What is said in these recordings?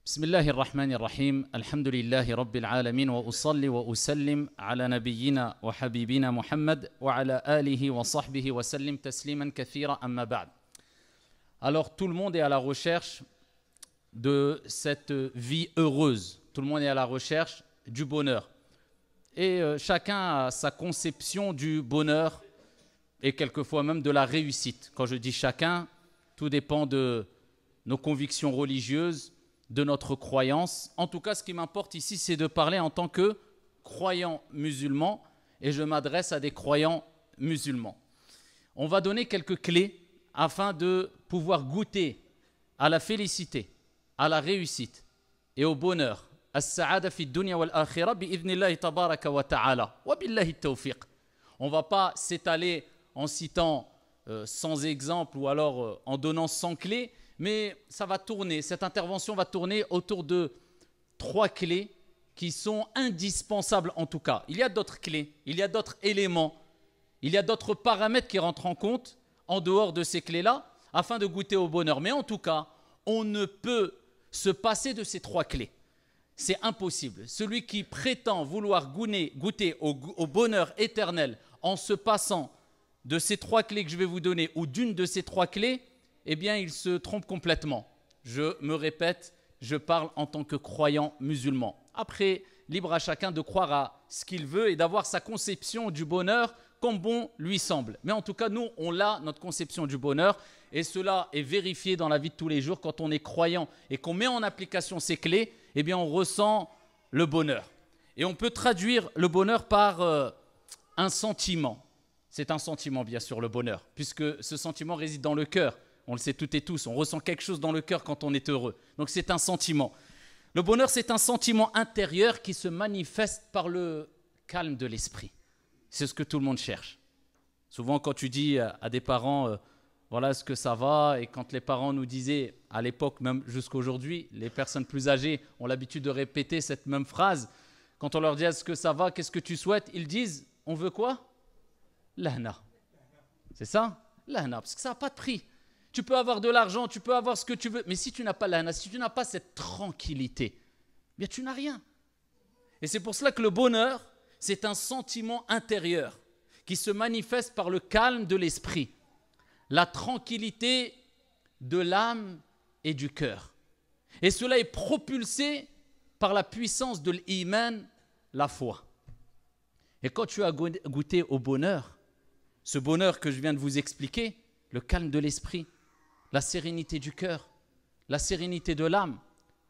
بسم الله الرحمن الرحيم الحمد لله رب العالمين وأصلي وأسلم على نبينا وحبيبنا محمد وعلى آله وصحبه وسلم تسليما كثيرا أما بعد. Alors tout le monde est à la recherche de cette vie heureuse. Tout le monde est à la recherche du bonheur. Et chacun a sa conception du bonheur et quelquefois même de la réussite. Quand je dis chacun, tout dépend de nos convictions religieuses, de notre croyance. En tout cas, ce qui m'importe ici, c'est de parler en tant que croyant musulman, et je m'adresse à des croyants musulmans. On va donner quelques clés afin de pouvoir goûter à la félicité, à la réussite et au bonheur. As-sa'ada fi dunya wal akhirah bi'idhnillahi tabaraka wa ta'ala wa billahi tawfiq. On ne va pas s'étaler en citant sans exemple ou alors en donnant 100 clés, mais ça va tourner, cette intervention va tourner autour de 3 clés qui sont indispensables en tout cas. Il y a d'autres clés, il y a d'autres éléments, il y a d'autres paramètres qui rentrent en compte en dehors de ces clés-là afin de goûter au bonheur. Mais en tout cas, on ne peut se passer de ces 3 clés. C'est impossible. Celui qui prétend vouloir goûter au bonheur éternel en se passant de ces 3 clés que je vais vous donner ou d'une de ces 3 clés, eh bien, il se trompe complètement. Je me répète, je parle en tant que croyant musulman. Après, libre à chacun de croire à ce qu'il veut et d'avoir sa conception du bonheur comme bon lui semble. Mais en tout cas, nous, on a notre conception du bonheur et cela est vérifié dans la vie de tous les jours. Quand on est croyant et qu'on met en application ces clés, eh bien, on ressent le bonheur. Et on peut traduire le bonheur par un sentiment. C'est un sentiment, bien sûr, le bonheur, puisque ce sentiment réside dans le cœur. On le sait toutes et tous, on ressent quelque chose dans le cœur quand on est heureux. Donc c'est un sentiment. Le bonheur, c'est un sentiment intérieur qui se manifeste par le calme de l'esprit. C'est ce que tout le monde cherche. Souvent, quand tu dis à des parents, voilà ce que ça va, et quand les parents nous disaient, à l'époque, même jusqu'à aujourd'hui, les personnes plus âgées ont l'habitude de répéter cette même phrase. Quand on leur dit, est-ce que ça va, qu'est-ce que tu souhaites? Ils disent, on veut quoi? Lahna. C'est ça? Lahna, parce que ça n'a pas de prix. Tu peux avoir de l'argent, tu peux avoir ce que tu veux, mais si tu n'as pas l'ahna, si tu n'as pas cette tranquillité, bien tu n'as rien. Et c'est pour cela que le bonheur, c'est un sentiment intérieur qui se manifeste par le calme de l'esprit, la tranquillité de l'âme et du cœur. Et cela est propulsé par la puissance de l'iman, la foi. Et quand tu as goûté au bonheur, ce bonheur que je viens de vous expliquer, le calme de l'esprit, la sérénité du cœur, la sérénité de l'âme.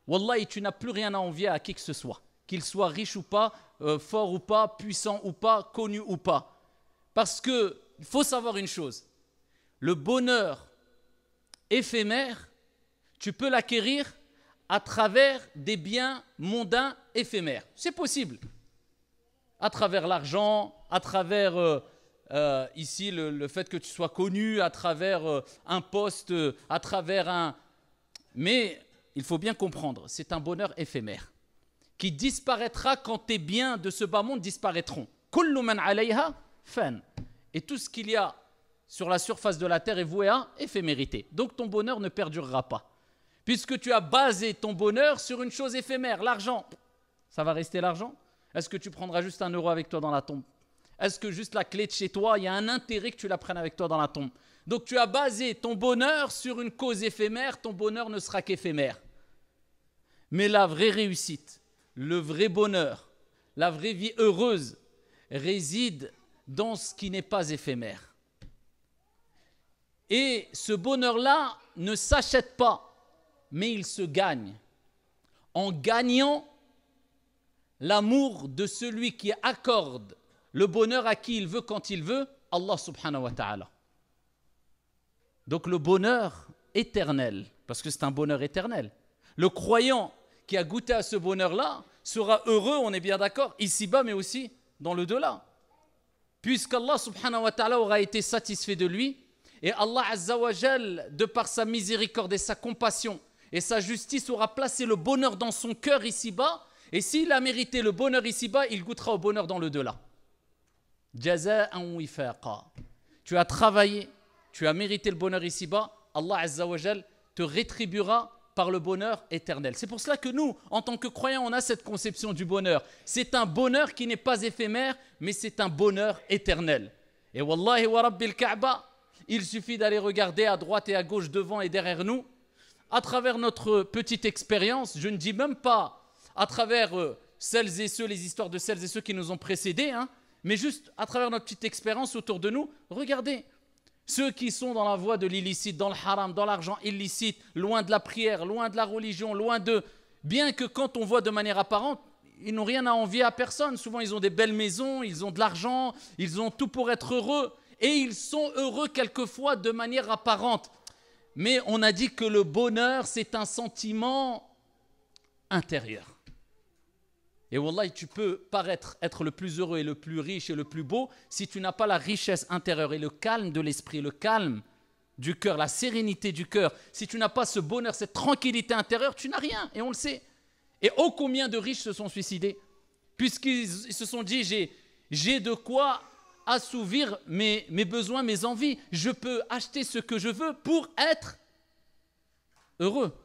Wallahi, tu n'as plus rien à envier à qui que ce soit, qu'il soit riche ou pas, fort ou pas, puissant ou pas, connu ou pas. Parce qu'il faut savoir une chose, le bonheur éphémère, tu peux l'acquérir à travers des biens mondains éphémères. C'est possible. À travers l'argent, à travers... ici, le fait que tu sois connu à travers un poste, à travers un... Mais il faut bien comprendre, c'est un bonheur éphémère qui disparaîtra quand tes biens de ce bas monde disparaîtront. Kullu man alayha fan. Et tout ce qu'il y a sur la surface de la terre est voué à éphémérité. Donc ton bonheur ne perdurera pas. Puisque tu as basé ton bonheur sur une chose éphémère, l'argent. Ça va rester l'argent? Est-ce que tu prendras juste 1 euro avec toi dans la tombe? Est-ce que juste la clé de chez toi, il y a un intérêt que tu la prennes avec toi dans la tombe? Donc tu as basé ton bonheur sur une cause éphémère, ton bonheur ne sera qu'éphémère. Mais la vraie réussite, le vrai bonheur, la vraie vie heureuse réside dans ce qui n'est pas éphémère. Et ce bonheur-là ne s'achète pas, mais il se gagne. En gagnant l'amour de celui qui accorde le bonheur à qui il veut, quand il veut, Allah subhanahu wa ta'ala. Donc le bonheur éternel, parce que c'est un bonheur éternel. Le croyant qui a goûté à ce bonheur-là sera heureux, on est bien d'accord, ici-bas, mais aussi dans le delà. Puisqu'Allah subhanahu wa ta'ala aura été satisfait de lui, et Allah azza wa jal, de par sa miséricorde et sa compassion et sa justice, aura placé le bonheur dans son cœur ici-bas, et s'il a mérité le bonheur ici-bas, il goûtera au bonheur dans le delà. Jaza'an wifaqa. Tu as travaillé, tu as mérité le bonheur ici-bas, Allah Azza wa Jal te rétribuera par le bonheur éternel. C'est pour cela que nous, en tant que croyants, on a cette conception du bonheur. C'est un bonheur qui n'est pas éphémère, mais c'est un bonheur éternel. Et wallahi wa rabbil Kaaba, il suffit d'aller regarder à droite et à gauche, devant et derrière nous, à travers notre petite expérience, je ne dis même pas à travers celles et ceux, les histoires de celles et ceux qui nous ont précédés, hein, mais juste à travers notre petite expérience autour de nous, regardez. Ceux qui sont dans la voie de l'illicite, dans le haram, dans l'argent illicite, loin de la prière, loin de la religion, loin de... Bien que quand on voit de manière apparente, ils n'ont rien à envier à personne. Souvent, ils ont des belles maisons, ils ont de l'argent, ils ont tout pour être heureux. Et ils sont heureux quelquefois de manière apparente. Mais on a dit que le bonheur, c'est un sentiment intérieur. Et wallahi, tu peux paraître être le plus heureux et le plus riche et le plus beau si tu n'as pas la richesse intérieure et le calme de l'esprit, le calme du cœur, la sérénité du cœur. Si tu n'as pas ce bonheur, cette tranquillité intérieure, tu n'as rien, et on le sait. Et ô combien de riches se sont suicidés, puisqu'ils se sont dit, j'ai de quoi assouvir mes besoins, mes envies. Je peux acheter ce que je veux pour être heureux.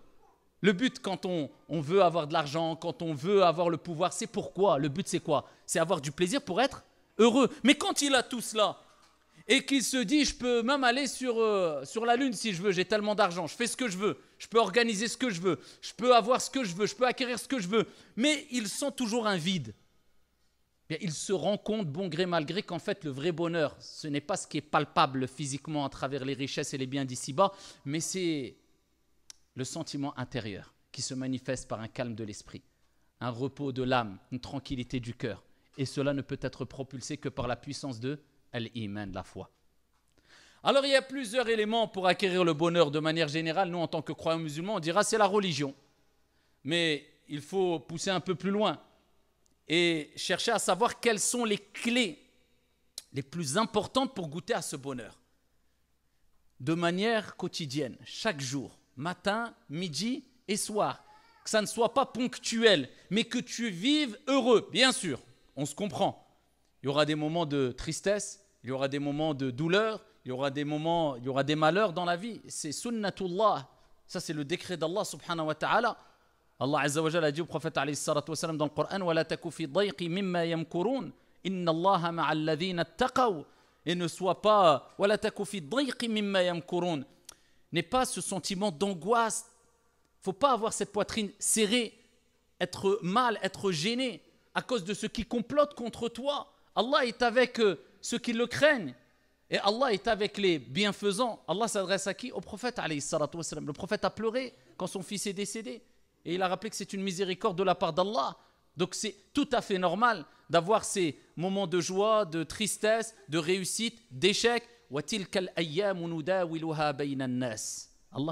Le but, quand on veut avoir de l'argent, quand on veut avoir le pouvoir, c'est pourquoi? Le but, c'est quoi? C'est avoir du plaisir pour être heureux. Mais quand il a tout cela et qu'il se dit, je peux même aller sur la lune si je veux, j'ai tellement d'argent, je fais ce que je veux, je peux organiser ce que je veux, je peux avoir ce que je veux, je peux acquérir ce que je veux, mais il sent toujours un vide. Bien, il se rend compte, bon gré mal gré, qu'en fait, le vrai bonheur, ce n'est pas ce qui est palpable physiquement à travers les richesses et les biens d'ici-bas, mais c'est le sentiment intérieur qui se manifeste par un calme de l'esprit, un repos de l'âme, une tranquillité du cœur. Et cela ne peut être propulsé que par la puissance de l'iman, de la foi. Alors il y a plusieurs éléments pour acquérir le bonheur de manière générale. Nous, en tant que croyants musulmans, on dira c'est la religion. Mais il faut pousser un peu plus loin et chercher à savoir quelles sont les clés les plus importantes pour goûter à ce bonheur. De manière quotidienne, chaque jour. Matin, midi et soir. Que ça ne soit pas ponctuel, mais que tu vives heureux. Bien sûr, on se comprend. Il y aura des moments de tristesse, il y aura des moments de douleur, il y aura des moments, il y aura des malheurs dans la vie. C'est sunnatullah. Ça, c'est le décret d'Allah subhanahu wa ta'ala. Allah azza wa jalla a dit au prophète alayhi salatu wa salam dans le Coran « Wa la taku fi dayqi mimma yamkurun, inna Allaha ma'al ladhina attaqaw » et ne sois pas « Wa la taku fi dayqi mimma yamkurun » n'est pas ce sentiment d'angoisse. Il ne faut pas avoir cette poitrine serrée, être mal, être gêné à cause de ceux qui complotent contre toi. Allah est avec ceux qui le craignent. Et Allah est avec les bienfaisants. Allah s'adresse à qui? Au prophète, alayhi salatu wa salam. Le prophète a pleuré quand son fils est décédé. Et il a rappelé que c'est une miséricorde de la part d'Allah. Donc c'est tout à fait normal d'avoir ces moments de joie, de tristesse, de réussite, d'échec. Allah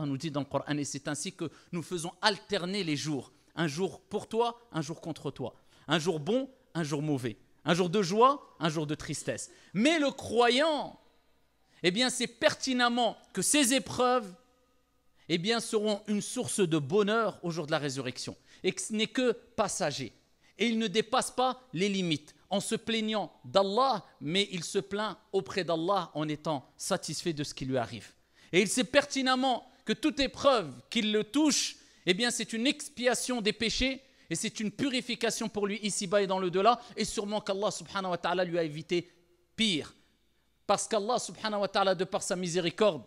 nous dit dans le Coran, et c'est ainsi que nous faisons alterner les jours. Un jour pour toi, un jour contre toi. Un jour bon, un jour mauvais. Un jour de joie, un jour de tristesse. Mais le croyant, eh bien, c'est pertinemment que ces épreuves, eh bien, seront une source de bonheur au jour de la résurrection. Et que ce n'est que passager. Et il ne dépasse pas les limites en se plaignant d'Allah, mais il se plaint auprès d'Allah en étant satisfait de ce qui lui arrive. Et il sait pertinemment que toute épreuve qui le touche, eh bien, c'est une expiation des péchés et c'est une purification pour lui ici-bas et dans le delà. Et sûrement qu'Allah subhanahu wa ta'ala lui a évité pire. Parce qu'Allah subhanahu wa ta'ala, de par sa miséricorde,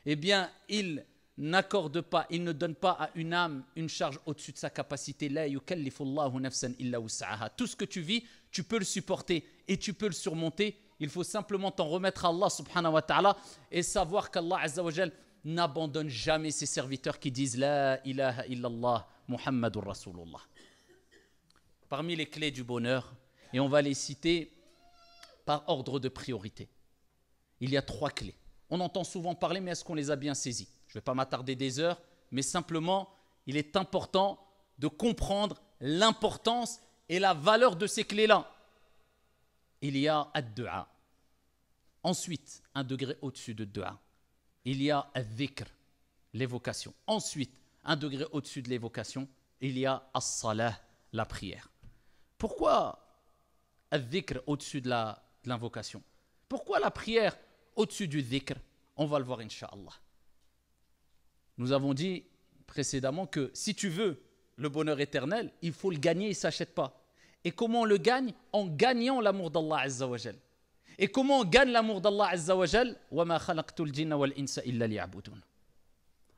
eh bien, il n'accorde pas, il ne donne pas à une âme une charge au-dessus de sa capacité. La yukallifullahu nafsan illa wus'aha. Tout ce que tu vis, tu peux le supporter et tu peux le surmonter. Il faut simplement t'en remettre à Allah subhanahu wa ta'ala et savoir qu'Allah azza wa jal n'abandonne jamais ses serviteurs qui disent La ilaha illallah Muhammadur Rasulullah. Parmi les clés du bonheur, et on va les citer par ordre de priorité. Il y a 3 clés. On entend souvent parler, mais est-ce qu'on les a bien saisies? Je ne vais pas m'attarder des heures, mais simplement, il est important de comprendre l'importance et la valeur de ces clés-là. Il y a ad-du'a. Ensuite, un degré au-dessus de du'a. Il y a ad-dhikr, l'évocation. Ensuite, un degré au-dessus de l'évocation, il y a as-salah, la prière. Pourquoi ad-dhikr au-dessus de l'invocation? Pourquoi la prière au-dessus du dhikr? On va le voir, incha'Allah. Nous avons dit précédemment que si tu veux le bonheur éternel, il faut le gagner, il ne s'achète pas. Et comment on le gagne? En gagnant l'amour d'Allah Azza wa Jal. Et comment on gagne l'amour d'Allah Azza wa Jal? وَمَا خَلَقْتُ الْجِنَّ وَالْإِنسَ إِلَّا لِيَعْبُدُونَ.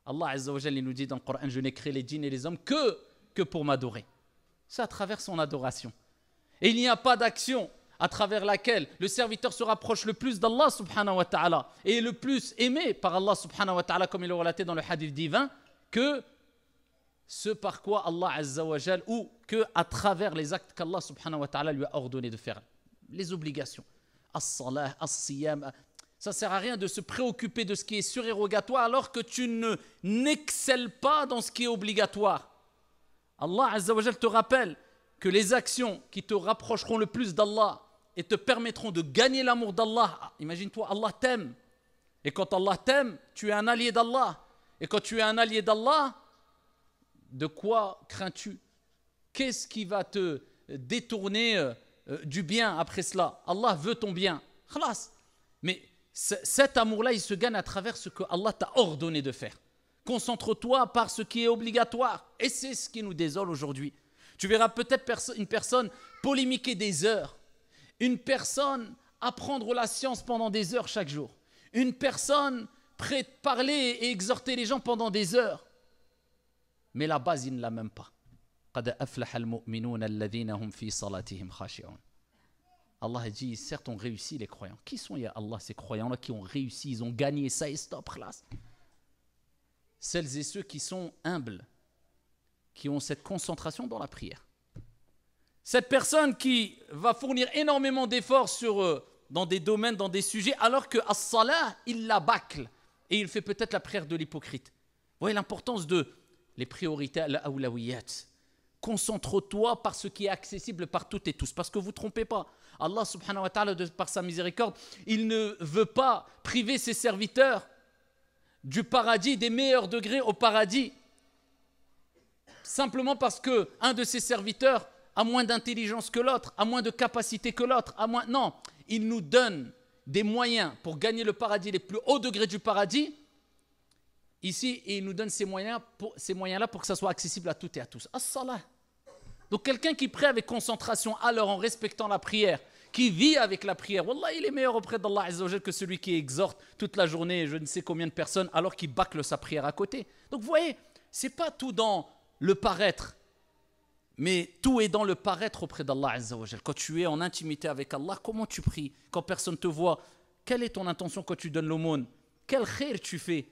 Allah Azza wa Jal, il nous dit dans le Coran, je n'ai créé les djinns et les hommes que pour m'adorer. C'est à travers son adoration. Et il n'y a pas d'action à travers laquelle le serviteur se rapproche le plus d'Allah subhanahu wa ta'ala et est le plus aimé par Allah subhanahu wa ta'ala, comme il est relaté dans le hadith divin, que ce par quoi Allah Azza wa Jal, ou que à travers les actes qu'Allah subhanahu wa ta'ala lui a ordonné de faire, les obligations. As-salah, as-siyam. Ça ne sert à rien de se préoccuper de ce qui est surérogatoire alors que tu n'excelles pas dans ce qui est obligatoire. Allah Azza wa Jal te rappelle que les actions qui te rapprocheront le plus d'Allah et te permettront de gagner l'amour d'Allah, imagine-toi, Allah t'aime. Et quand Allah t'aime, tu es un allié d'Allah. Et quand tu es un allié d'Allah, de quoi crains-tu? Qu'est-ce qui va te détourner du bien après cela? Allah veut ton bien. Khalas. Mais cet amour-là, il se gagne à travers ce que Allah t'a ordonné de faire. Concentre-toi par ce qui est obligatoire. Et c'est ce qui nous désole aujourd'hui. Tu verras peut-être une personne polémiquer des heures. Une personne apprendre la science pendant des heures chaque jour. Une personne prête à parler et exhorter les gens pendant des heures. Mais la base, il ne l'a même pas. قَدْ أَفْلَحَ الْمُؤْمِنُونَ الَّذِينَ هُمْ فِي صَلَاتِهِمْ خَاشِعُونَ. Allah a dit, certes, ont réussi les croyants. Qui sont, ya Allah, ces croyants-là qui ont réussi, ils ont gagné ça et stop, classe. Celles et ceux qui sont humbles, qui ont cette concentration dans la prière. Cette personne qui va fournir énormément d'efforts dans des domaines, dans des sujets, alors que as-salah, il la bâcle et il fait peut-être la prière de l'hypocrite. Vous voyez l'importance de les priorités à l'awlawiyat. Concentre-toi par ce qui est accessible par toutes et tous. Parce que vous ne trompez pas. Allah subhanahu wa ta'ala, par sa miséricorde, il ne veut pas priver ses serviteurs du paradis, des meilleurs degrés au paradis. Simplement parce qu'un de ses serviteurs a moins d'intelligence que l'autre, a moins de capacité que l'autre, Non, il nous donne des moyens pour gagner le paradis, les plus hauts degrés du paradis, ici, et il nous donne ces moyens-là pour que ça soit accessible à toutes et à tous. As-salah. Donc quelqu'un qui prie avec concentration, alors en respectant la prière, qui vit avec la prière, wallah, il est meilleur auprès d'Allah Azza wa Jal que celui qui exhorte toute la journée je ne sais combien de personnes alors qu'il bâcle sa prière à côté. Donc vous voyez, c'est pas tout dans le paraître, mais tout est dans le paraître auprès d'Allah Azza wa Jal. Quand tu es en intimité avec Allah, comment tu pries? Quand personne te voit, quelle est ton intention quand tu donnes l'aumône? Quel khair tu fais?